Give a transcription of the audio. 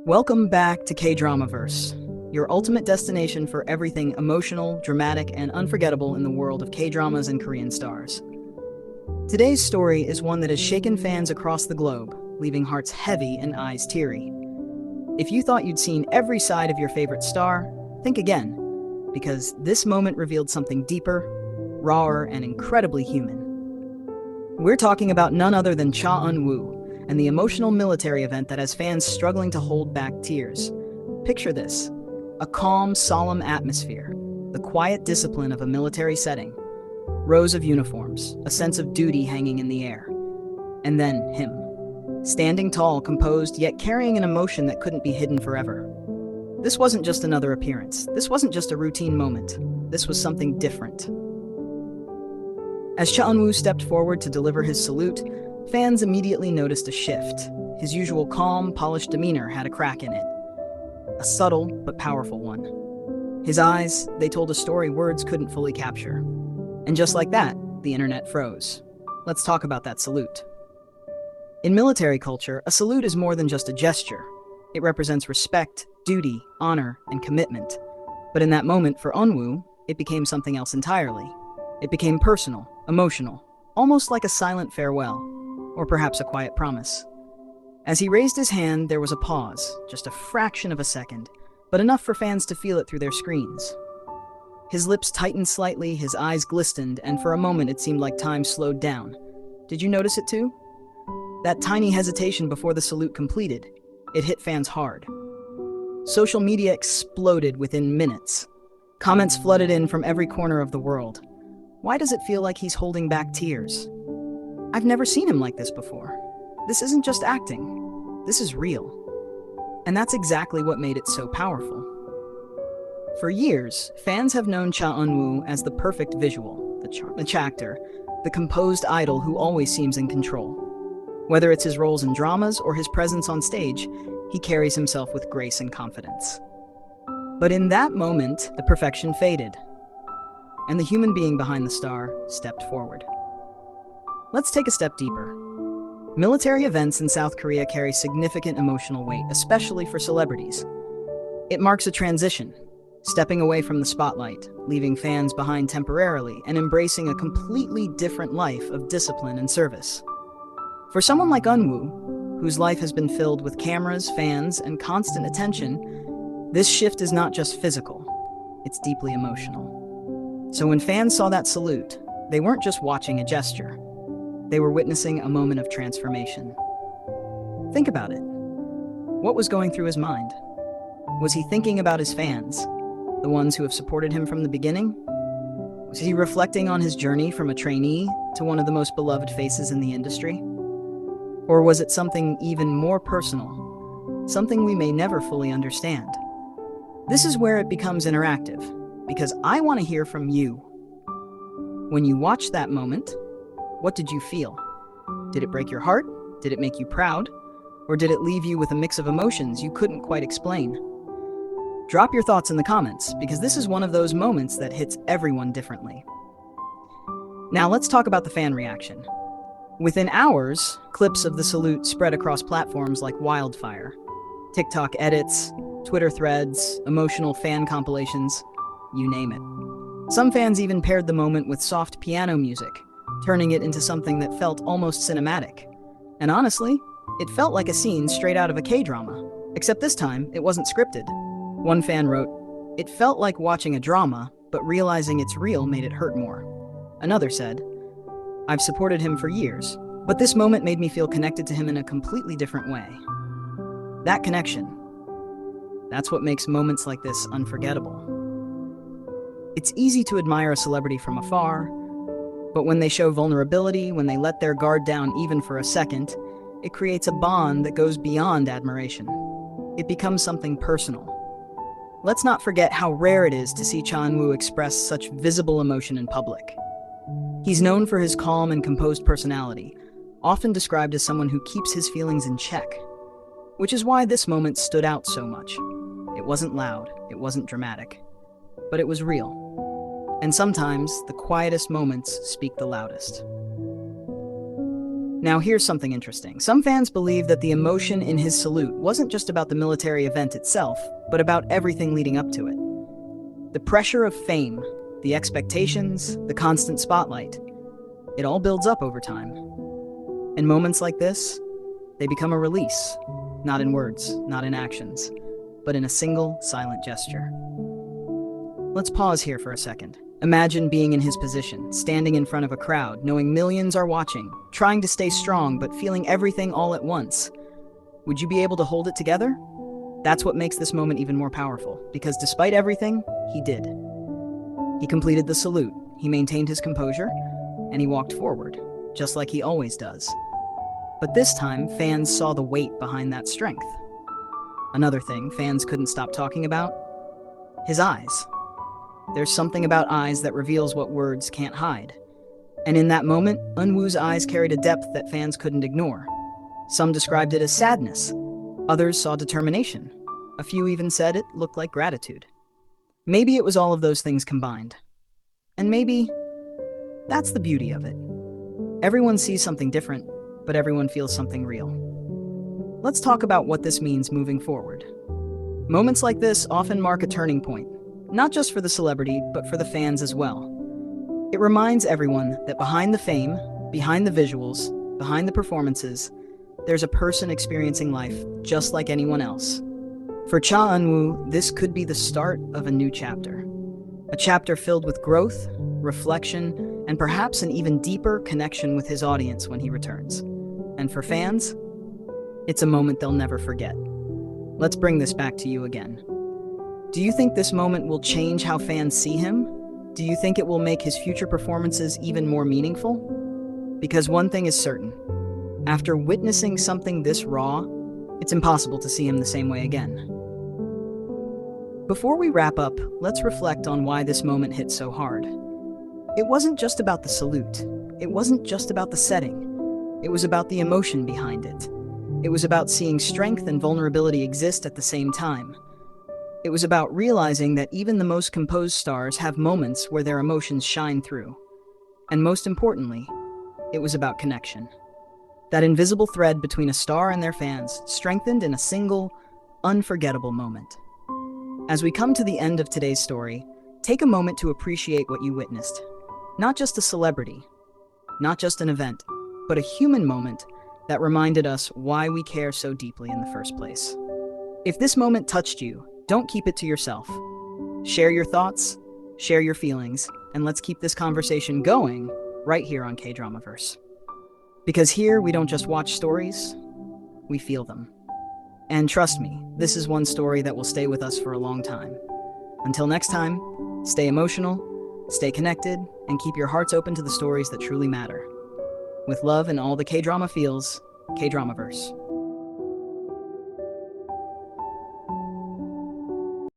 Welcome back to KDramaVerse, your ultimate destination for everything emotional, dramatic, and unforgettable in the world of K-dramas and Korean stars. Today's story is one that has shaken fans across the globe, leaving hearts heavy and eyes teary. If you thought you'd seen every side of your favorite star, think again, because this moment revealed something deeper, rawer, and incredibly human. We're talking about none other than Cha Eun-woo, and the emotional military event that has fans struggling to hold back tears. Picture this: a calm, solemn atmosphere, the quiet discipline of a military setting, rows of uniforms, a sense of duty hanging in the air. And then him, standing tall, composed, yet carrying an emotion that couldn't be hidden forever. This wasn't just another appearance. This wasn't just a routine moment. This was something different. As Cha Eun-woo stepped forward to deliver his salute, fans immediately noticed a shift. His usual calm, polished demeanor had a crack in it. A subtle but powerful one. His eyes, they told a story words couldn't fully capture. And just like that, the internet froze. Let's talk about that salute. In military culture, a salute is more than just a gesture. It represents respect, duty, honor, and commitment. But in that moment for Eun-woo, it became something else entirely. It became personal, emotional, almost like a silent farewell, or perhaps a quiet promise. As he raised his hand, there was a pause, just a fraction of a second, but enough for fans to feel it through their screens. His lips tightened slightly, his eyes glistened, and for a moment it seemed like time slowed down. Did you notice it too? That tiny hesitation before the salute completed, it hit fans hard. Social media exploded within minutes. Comments flooded in from every corner of the world. Why does it feel like he's holding back tears? I've never seen him like this before. This isn't just acting. This is real. And that's exactly what made it so powerful. For years, fans have known Cha Eun-woo as the perfect visual, the actor, the composed idol who always seems in control. Whether it's his roles in dramas or his presence on stage, he carries himself with grace and confidence. But in that moment, the perfection faded, and the human being behind the star stepped forward. Let's take a step deeper. Military events in South Korea carry significant emotional weight, especially for celebrities. It marks a transition, stepping away from the spotlight, leaving fans behind temporarily, and embracing a completely different life of discipline and service. For someone like Eun-woo, whose life has been filled with cameras, fans, and constant attention, this shift is not just physical, it's deeply emotional. So when fans saw that salute, they weren't just watching a gesture. They were witnessing a moment of transformation. Think about it. What was going through his mind? Was he thinking about his fans, the ones who have supported him from the beginning? Was he reflecting on his journey from a trainee to one of the most beloved faces in the industry? Or was it something even more personal, something we may never fully understand? This is where it becomes interactive, because I want to hear from you. When you watched that moment, what did you feel? Did it break your heart? Did it make you proud? Or did it leave you with a mix of emotions you couldn't quite explain? Drop your thoughts in the comments, because this is one of those moments that hits everyone differently. Now let's talk about the fan reaction. Within hours, clips of the salute spread across platforms like wildfire. TikTok edits, Twitter threads, emotional fan compilations, you name it. Some fans even paired the moment with soft piano music, turning it into something that felt almost cinematic. And honestly, it felt like a scene straight out of a K-drama, except this time it wasn't scripted. One fan wrote, "It felt like watching a drama, but realizing it's real made it hurt more." Another said, "I've supported him for years, but this moment made me feel connected to him in a completely different way." That connection, that's what makes moments like this unforgettable. It's easy to admire a celebrity from afar, but when they show vulnerability, when they let their guard down even for a second, it creates a bond that goes beyond admiration. It becomes something personal. Let's not forget how rare it is to see Cha Eun-woo express such visible emotion in public. He's known for his calm and composed personality, often described as someone who keeps his feelings in check, which is why this moment stood out so much. It wasn't loud, it wasn't dramatic, but it was real. And sometimes, the quietest moments speak the loudest. Now, here's something interesting. Some fans believe that the emotion in his salute wasn't just about the military event itself, but about everything leading up to it. The pressure of fame, the expectations, the constant spotlight, it all builds up over time. And moments like this, they become a release, not in words, not in actions, but in a single, silent gesture. Let's pause here for a second. Imagine being in his position, standing in front of a crowd, knowing millions are watching, trying to stay strong, but feeling everything all at once. Would you be able to hold it together? That's what makes this moment even more powerful, because despite everything, he did. He completed the salute, he maintained his composure, and he walked forward, just like he always does. But this time, fans saw the weight behind that strength. Another thing fans couldn't stop talking about? His eyes. There's something about eyes that reveals what words can't hide. And in that moment, Eun-woo's eyes carried a depth that fans couldn't ignore. Some described it as sadness. Others saw determination. A few even said it looked like gratitude. Maybe it was all of those things combined. And maybe that's the beauty of it. Everyone sees something different, but everyone feels something real. Let's talk about what this means moving forward. Moments like this often mark a turning point, not just for the celebrity, but for the fans as well. It reminds everyone that behind the fame, behind the visuals, behind the performances, there's a person experiencing life just like anyone else. For Cha Eun-woo, this could be the start of a new chapter. A chapter filled with growth, reflection, and perhaps an even deeper connection with his audience when he returns. And for fans, it's a moment they'll never forget. Let's bring this back to you again. Do you think this moment will change how fans see him? Do you think it will make his future performances even more meaningful? Because one thing is certain. After witnessing something this raw, it's impossible to see him the same way again. Before we wrap up, let's reflect on why this moment hit so hard. It wasn't just about the salute. It wasn't just about the setting. It was about the emotion behind it. It was about seeing strength and vulnerability exist at the same time. It was about realizing that even the most composed stars have moments where their emotions shine through. And most importantly, it was about connection. That invisible thread between a star and their fans strengthened in a single, unforgettable moment. As we come to the end of today's story, take a moment to appreciate what you witnessed. Not just a celebrity, not just an event, but a human moment that reminded us why we care so deeply in the first place. If this moment touched you, don't keep it to yourself. Share your thoughts, share your feelings, and let's keep this conversation going right here on KDramaVerse. Because here, we don't just watch stories, we feel them. And trust me, this is one story that will stay with us for a long time. Until next time, stay emotional, stay connected, and keep your hearts open to the stories that truly matter. With love and all the K-drama feels, KDramaVerse.